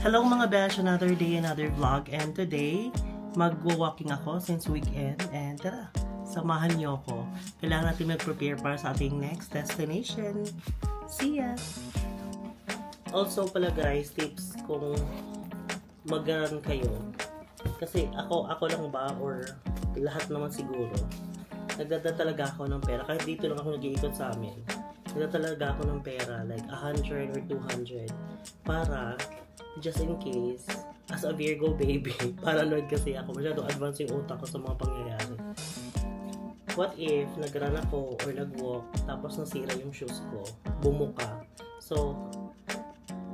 Hello mga besh, another day, another vlog, and today mag-walking ako since weekend, and tara, samahan niyo ako. Kailangan natin mag-prepare para sa ating next destination. See ya! Also pala guys, tips kung mag-run kayo, kasi ako lang ba or lahat naman siguro, nagdada talaga ako ng pera, kahit dito lang ako nag-iikot sa amin, nagdada talaga ako ng pera, like 100 or 200, para just in case, as a Virgo baby, paranoid kasi ako, masyadong advance yung utak ko sa mga pangyayari. What if nag-run ako or nag-walk tapos nasira yung shoes ko, bumuka, so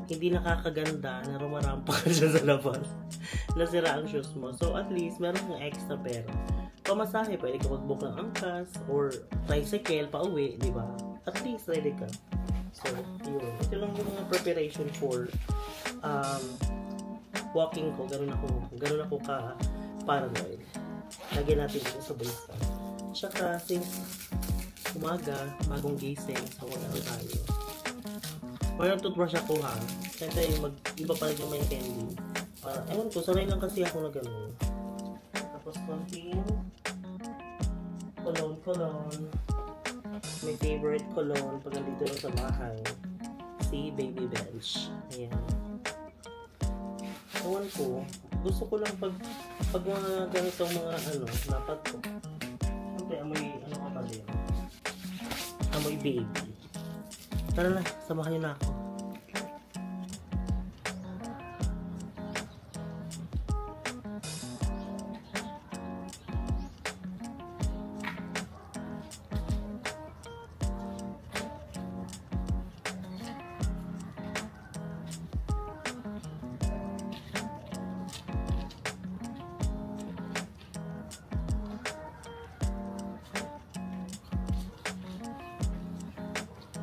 hindi nakakaganda na rumarampa ka siya sa labas, nasira ang shoes mo, so at least meron kang extra pera. Pamasahe, pwede ka mag-book ng angkas or tricycle pa uwi, di ba? At least ready ka. So yun, ito lang yung mga preparation for walking ko. Ganun ako ka paranoid. Lagyan natin ito sa bulsa. Tsaka since umaga, bagong gising, so wala tayo. Mayroon toothbrush ako ha. Kasi iba pa rin yung may candy. Ewan ko, sanay lang kasi ako na gano'n. Tapos konting cologne. My favorite cologne pag nandito lang sa bahay. Si Baby Bench. Ayan. Ewan ko, gusto ko lang pag mga ganitong mga dapat ko. Siyempre, amoy ka pa din. Amoy baby. Tara na, samahan niyo na ako.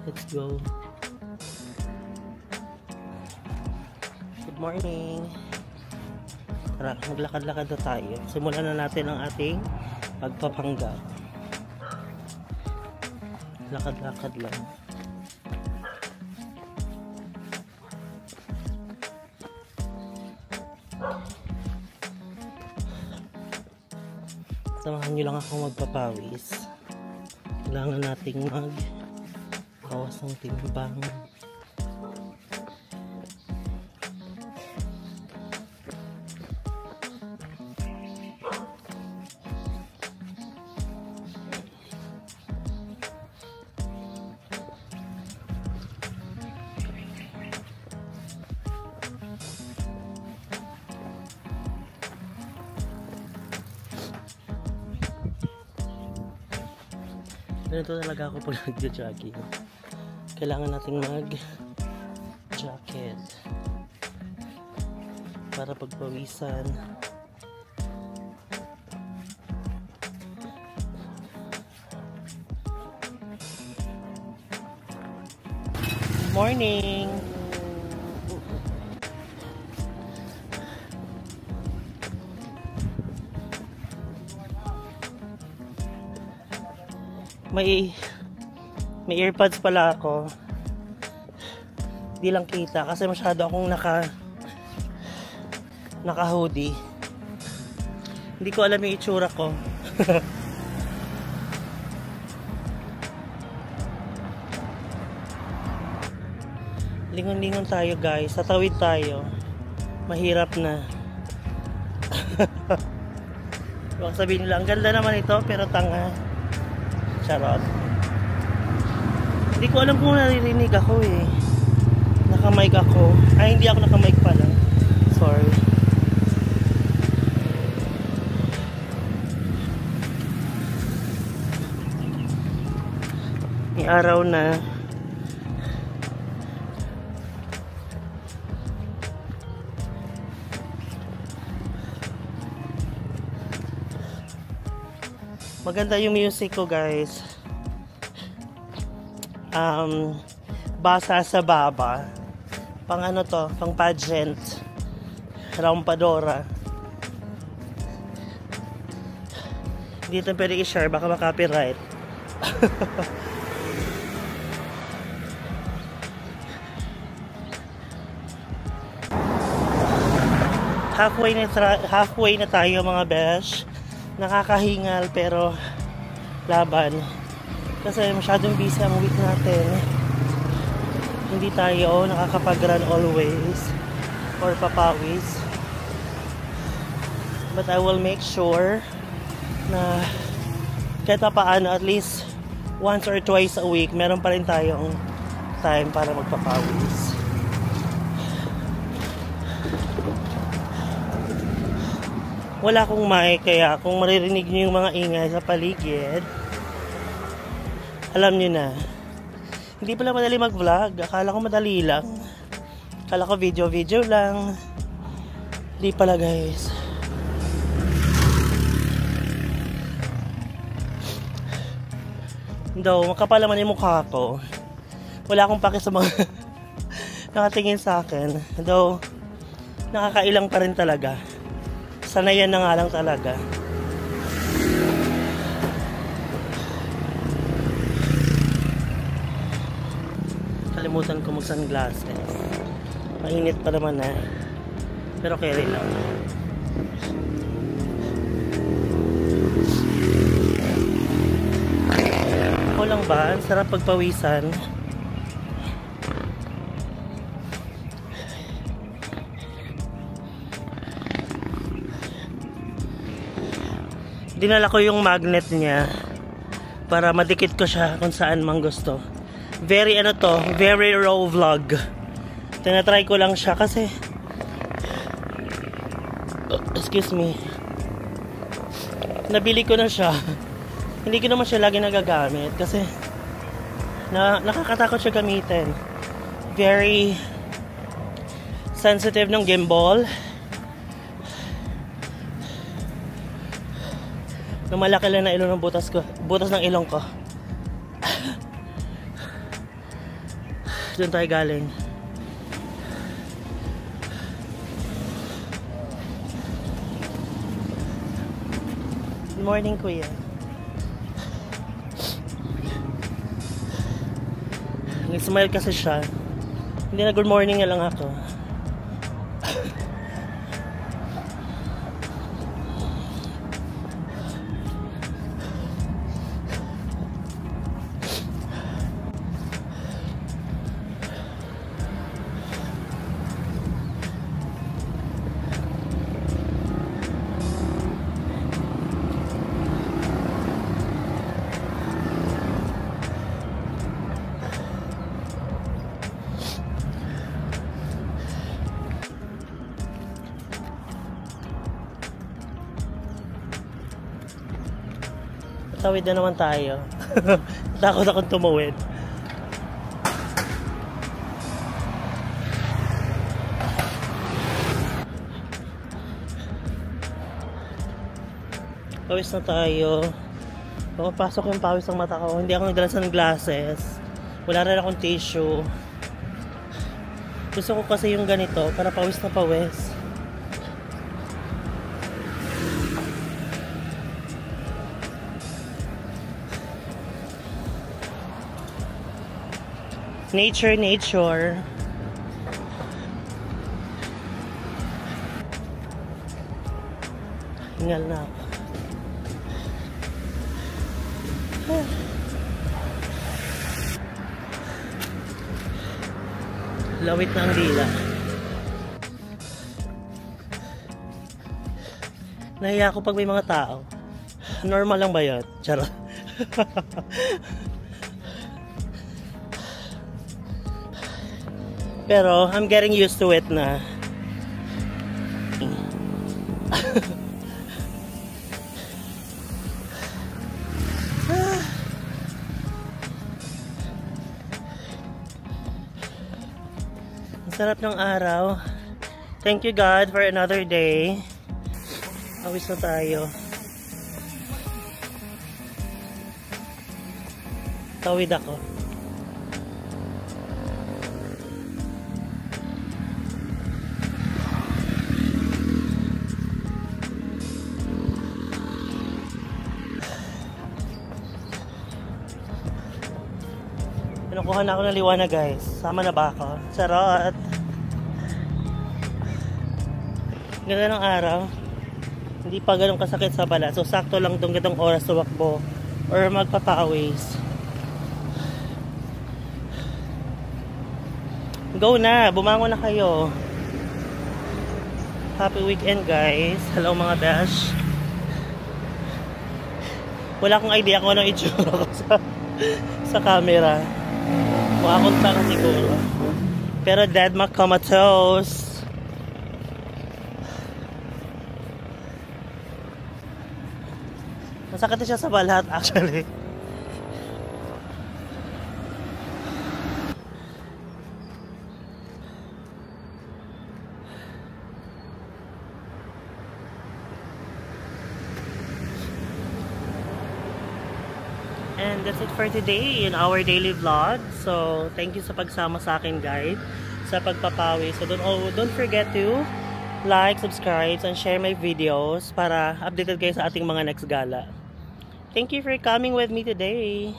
Let's go. Good morning. Tara, maglakad-lakad na tayo. Simulan na natin ang ating pagpapanggap. Lakad-lakad lang. Samahan nyo lang ako magpapawis. Kailangan nating bawas ng timbang. Ganito talaga ako pag nag-jogging. Kailangan nating mag-jacket para pagpawisan. Morning! May earpods pala ako. Hindi lang kita kasi masyado akong naka-hoodie. Hindi ko alam yung itsura ko. Lingon-lingon tayo guys. Tatawid tayo. Mahirap na. Baka sabihin nila, ang ganda naman ito pero tanga. Charot. Hindi ko alam kung naririnig ako eh. Naka-mic ako. Ay, hindi ako naka-mic pala. Sorry. May araw na. Maganda yung music ko guys. Basa sa baba. Pang to? Pang pageant. Rampadora. Hindi ito pwede i-share. Baka makapiright. halfway na tayo mga besh. Nakakahingal pero laban. Kasi masyadong busy ang week natin. Hindi tayo nakakapag-run always or papawis. But I will make sure na kahit paano at least once or twice a week meron pa rin tayong time para magpapawis. Wala akong mic, kaya kung maririnig nyo yung mga ingay sa paligid, alam nyo na. Hindi pala madali mag-vlog. Akala ko madali lang. Akala ko video lang. Hindi pala guys. Though, makapal naman yung mukha ko. Wala akong pake sa mga nakatingin sa akin. Though, nakakailang pa rin talaga. Sanayan na nga lang talaga. Kalimutan ko mag-sunglasses. Mainit pa naman na. Pero carry lang. Ako lang ba? Ang sarap pagpawisan. Dinala ko yung magnet niya para madikit ko siya kung saan mang gusto. Very very raw vlog. Tinatry ko lang siya kasi excuse me, nabili ko na siya. Hindi ko naman siya lagi nagagamit kasi nakakatakot siya gamitin. Very sensitive ng gimbal. Malaki lang na ilong ng butas ng ilong ko. Doon tayo galing. Good morning, kuya. Nag-smile kasi siya. Hindi na good morning na lang ako. Tawid na naman tayo. Takot akong tumawid. Pawis na tayo. Pumapasok yung pawis ng mata ko. Hindi ako nagdala ng glasses. Wala rin akong tissue. Gusto ko kasi yung ganito para pawis na pawis. Nature. Hingal na ako. Lawit na ang dila. Nahiya ako pag may mga tao. Normal lang ba yun? Charot. Pero I'm getting used to it na. Ang sarap ng araw. Thank you God for another day. Awis na tayo. Tawid ako. Nakuha na ako ng liwanag guys. Sama na ba ako? Charot! Ganda ng araw. Hindi pa ganun kasakit sa balat. So, sakto lang itong ganitong oras tumakbo or magpapawis. Go na! Bumangon na kayo. Happy weekend, guys. Hello, mga besh. Wala akong idea kung anong itsura ko sa camera. Mukha akong tanga siguro. Pero dead comatose. Masakit siya sa balat actually. And that's it for today in our daily vlog. So, thank you sa pagsama sa akin, guys, sa pagpapawi. So, don't forget to like, subscribe, and share my videos para updated kayo sa ating mga next gala. Thank you for coming with me today.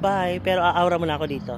Bye. Pero aawra muna ako dito.